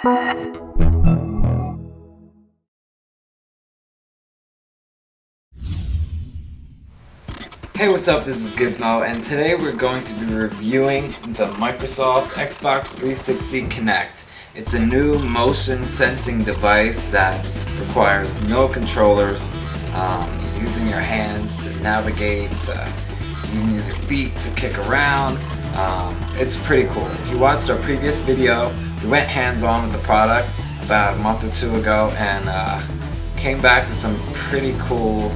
Hey, what's up? This is Gizmo, and today we're going to be reviewing the Microsoft Xbox 360 Kinect. It's a new motion sensing device that requires no controllers, using your hands to navigate, you can use your feet to kick around. It's pretty cool. If you watched our previous video, we went hands-on with the product about a month or two ago and came back with some pretty cool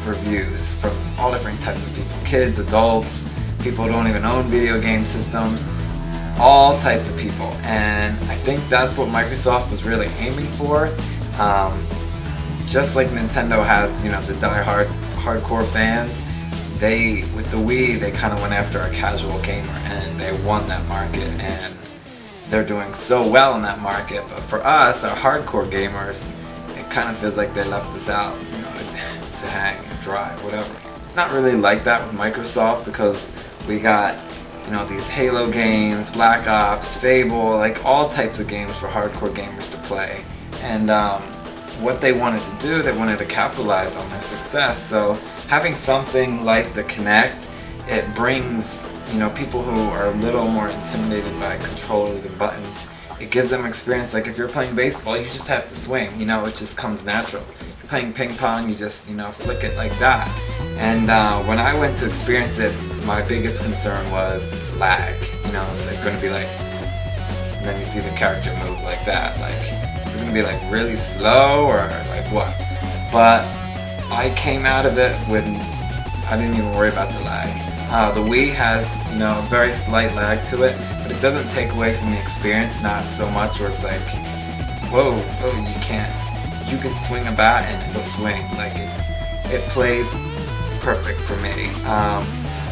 reviews from all different types of people. Kids, adults, people who don't even own video game systems, all types of people. And I think that's what Microsoft was really aiming for. Just like Nintendo has, the die-hard hardcore fans, with the Wii, they kind of went after a casual gamer and they won that market, and they're doing so well in that market. But for us, our hardcore gamers, it kind of feels like they left us out, to hang and dry, whatever. It's not really like that with Microsoft because we got, these Halo games, Black Ops, Fable, like all types of games for hardcore gamers to play. And what they wanted to do, they wanted to capitalize on their success. So having something like the Kinect, it brings, people who are a little more intimidated by controllers and buttons. It gives them experience. Like if you're playing baseball, you just have to swing, it just comes natural. If you're playing ping pong, you just, flick it like that. And when I went to experience it, my biggest concern was lag. It's like going to be like, and then you see the character move like that. Like, is it going to be like really slow or like what? But I came out of it with, I didn't even worry about the lag. The Wii has, a very slight lag to it, but it doesn't take away from the experience, not so much where it's like, whoa, you can swing a bat and it'll swing. Like it plays perfect for me.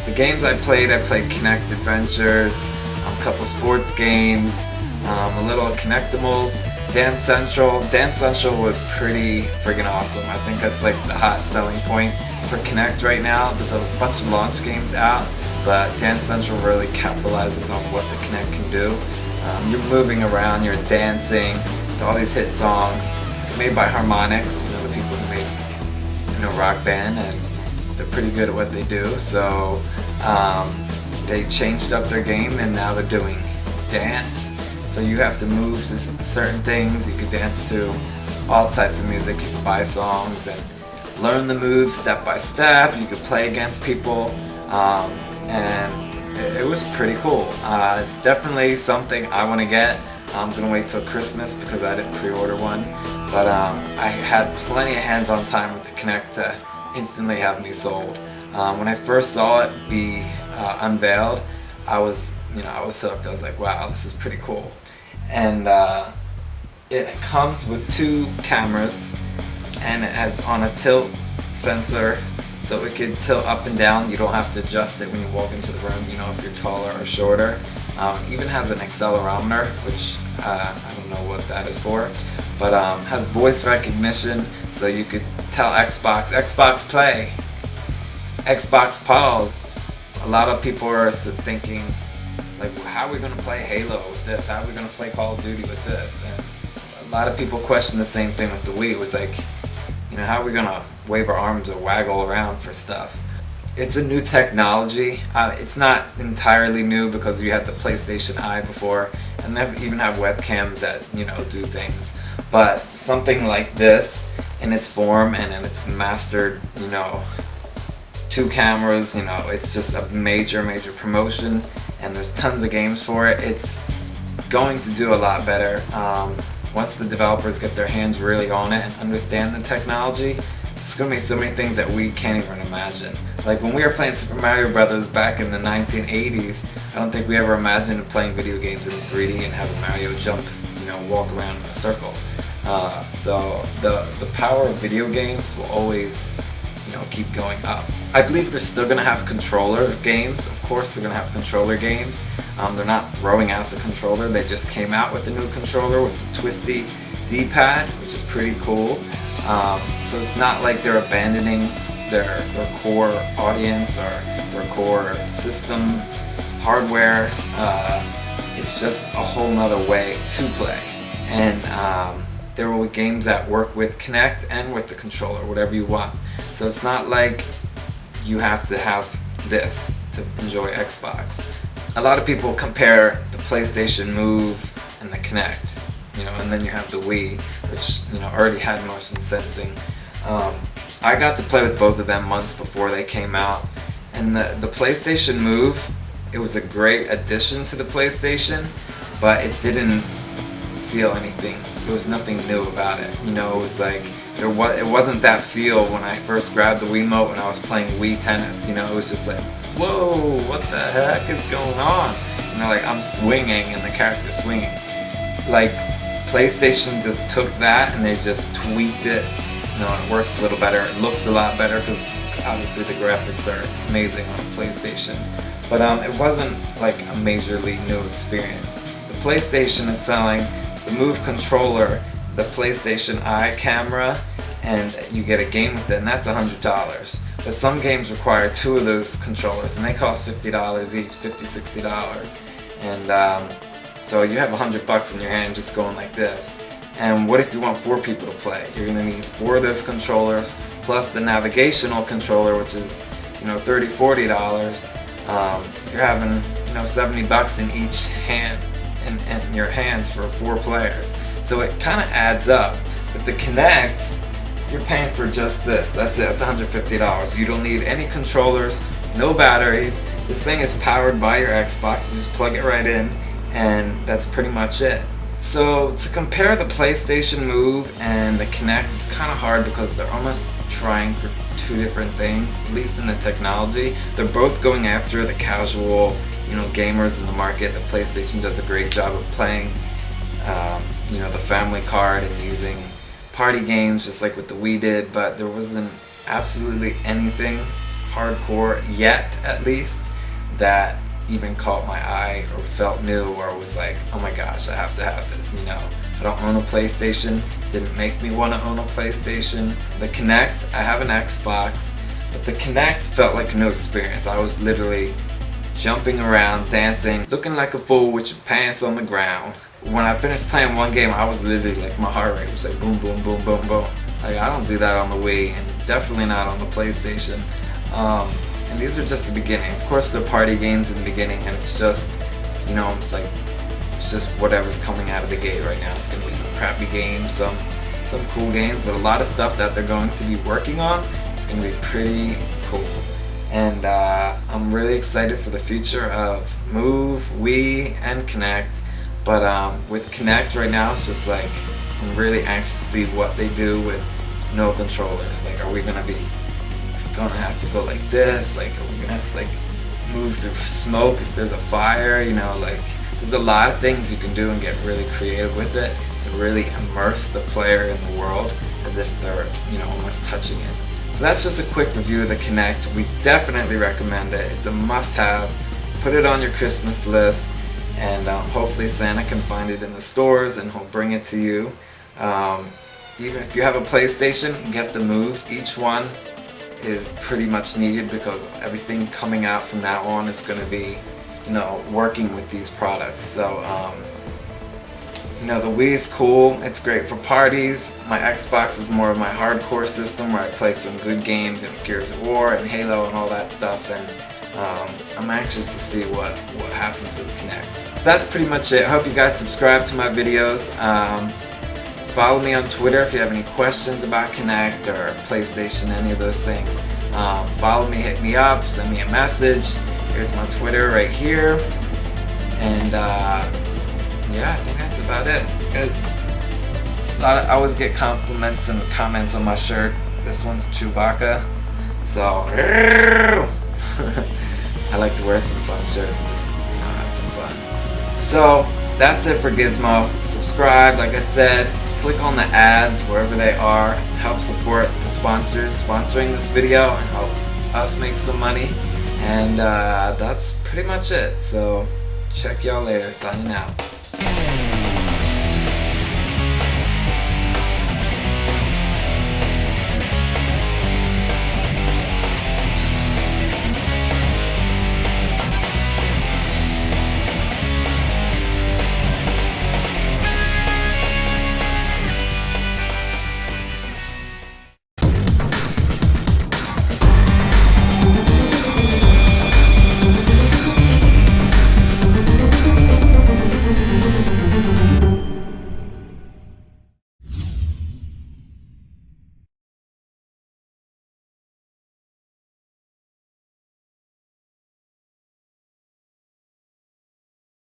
The games I played Kinect Adventures, a couple sports games, a little Kinectimals, Dance Central. Dance Central was pretty friggin' awesome. I think that's like the hot selling point for Kinect right now. There's a bunch of launch games out, but Dance Central really capitalizes on what the Kinect can do. You're moving around, you're dancing to all these hit songs. It's made by Harmonix, the people who made Rock Band, and they're pretty good at what they do. So they changed up their game and now they're doing dance. So you have to move to certain things. You could dance to all types of music. You can buy songs and learn the moves step by step. You could play against people, and it was pretty cool. It's definitely something I want to get. I'm gonna wait till Christmas because I didn't pre-order one, but I had plenty of hands-on time with the Kinect to instantly have me sold. When I first saw it be unveiled, I was hooked. I was like, wow, this is pretty cool. And it comes with 2 cameras, and it has on a tilt sensor, so it could tilt up and down. You don't have to adjust it when you walk into the room, if you're taller or shorter. Even has an accelerometer, which I don't know what that is for, but has voice recognition, so you could tell Xbox play, Xbox pause. A lot of people are thinking, like, how are we going to play Halo with this? How are we going to play Call of Duty with this? And a lot of people question the same thing with the Wii. It was like, how are we going to wave our arms or waggle around for stuff? It's a new technology. It's not entirely new because you had the PlayStation Eye before, and they even have webcams that, do things. But something like this, in its form and in its mastered, 2 cameras, it's just a major promotion, and there's tons of games for it. It's going to do a lot better. Once the developers get their hands really on it and understand the technology, there's going to be so many things that we can't even imagine. Like when we were playing Super Mario Brothers back in the 1980s, I don't think we ever imagined playing video games in 3D and having Mario jump, walk around in a circle. So the power of video games will always, keep going up. I believe they're still going to have controller games. Of course they're going to have controller games. They're not throwing out the controller. They just came out with a new controller with the twisty D-pad, which is pretty cool. So it's not like they're abandoning their core audience or their core system hardware. It's it's just a whole nother way to play. And there will be games that work with Kinect and with the controller, whatever you want. So it's not like you have to have this to enjoy Xbox. A lot of people compare the PlayStation Move and the Kinect, and then you have the Wii, which already had motion sensing. I got to play with both of them months before they came out, and the PlayStation Move, it was a great addition to the PlayStation, but it didn't feel anything. There was nothing new about it. It was like it wasn't that feel when I first grabbed the Wiimote when I was playing Wii Tennis. It was just like, whoa, what the heck is going on? Like I'm swinging and the character's swinging. Like PlayStation just took that and they just tweaked it. And it works a little better. It looks a lot better because obviously the graphics are amazing on a PlayStation. But it wasn't like a majorly new experience. The PlayStation is selling the Move controller, the PlayStation Eye camera, and you get a game with it, and that's $100. But some games require 2 of those controllers, and they cost $50 each, $50, $60. And so you have $100 in your hand just going like this. And what if you want 4 people to play? You're gonna need 4 of those controllers, plus the navigational controller, which is $30, $40. You're having $70 in each hand, in your hands for 4 players. So it kind of adds up. With the Kinect, you're paying for just this. That's it. That's $150. You don't need any controllers, no batteries. This thing is powered by your Xbox. You just plug it right in, and that's pretty much it. So to compare the PlayStation Move and the Kinect is kind of hard because they're almost trying for 2 different things, at least in the technology. They're both going after the casual, gamers in the market. The PlayStation does a great job of playing, the family card and using party games just like what the Wii did, but there wasn't absolutely anything hardcore yet, at least, that even caught my eye or felt new or was like, oh my gosh, I have to have this. I don't own a PlayStation, didn't make me want to own a PlayStation. The Kinect, I have an Xbox, but the Kinect felt like a new experience. I was literally jumping around, dancing, looking like a fool with your pants on the ground. When I finished playing one game, I was literally like, my heart rate was like boom, boom, boom, boom, boom. Like I don't do that on the Wii, and definitely not on the PlayStation. And these are just the beginning. Of course, they're party games in the beginning, and it's just, it's just whatever's coming out of the gate right now. It's gonna be some crappy games, some cool games, but a lot of stuff that they're going to be working on. It's gonna be pretty cool. And I'm really excited for the future of Move, Wii, and Kinect. But with Kinect right now, it's just like, I'm really anxious to see what they do with no controllers. Like, are we gonna have to go like this? Like, are we gonna have to like move through smoke if there's a fire? Like, there's a lot of things you can do and get really creative with it to really immerse the player in the world as if they're, almost touching it. So that's just a quick review of the Kinect. We definitely recommend it. It's a must-have. Put it on your Christmas list, and hopefully Santa can find it in the stores and he'll bring it to you. Even if you have a PlayStation, get the Move. Each one is pretty much needed because everything coming out from now on is going to be, working with these products. So, the Wii is cool. It's great for parties. My Xbox is more of my hardcore system where I play some good games, Gears of War and Halo and all that stuff. And I'm anxious to see what happens with Kinect. So that's pretty much it. I hope you guys subscribe to my videos. Follow me on Twitter if you have any questions about Kinect or PlayStation, any of those things. Follow me, hit me up, send me a message. Here's my Twitter right here. And yeah, I think that's about it. Because I always get compliments and comments on my shirt. This one's Chewbacca. So I like to wear some fun shirts and just have some fun. So that's it for Gizmo. Subscribe, like I said. Click on the ads wherever they are. Help support the sponsors sponsoring this video and help us make some money. And that's pretty much it. So check y'all later. Signing out.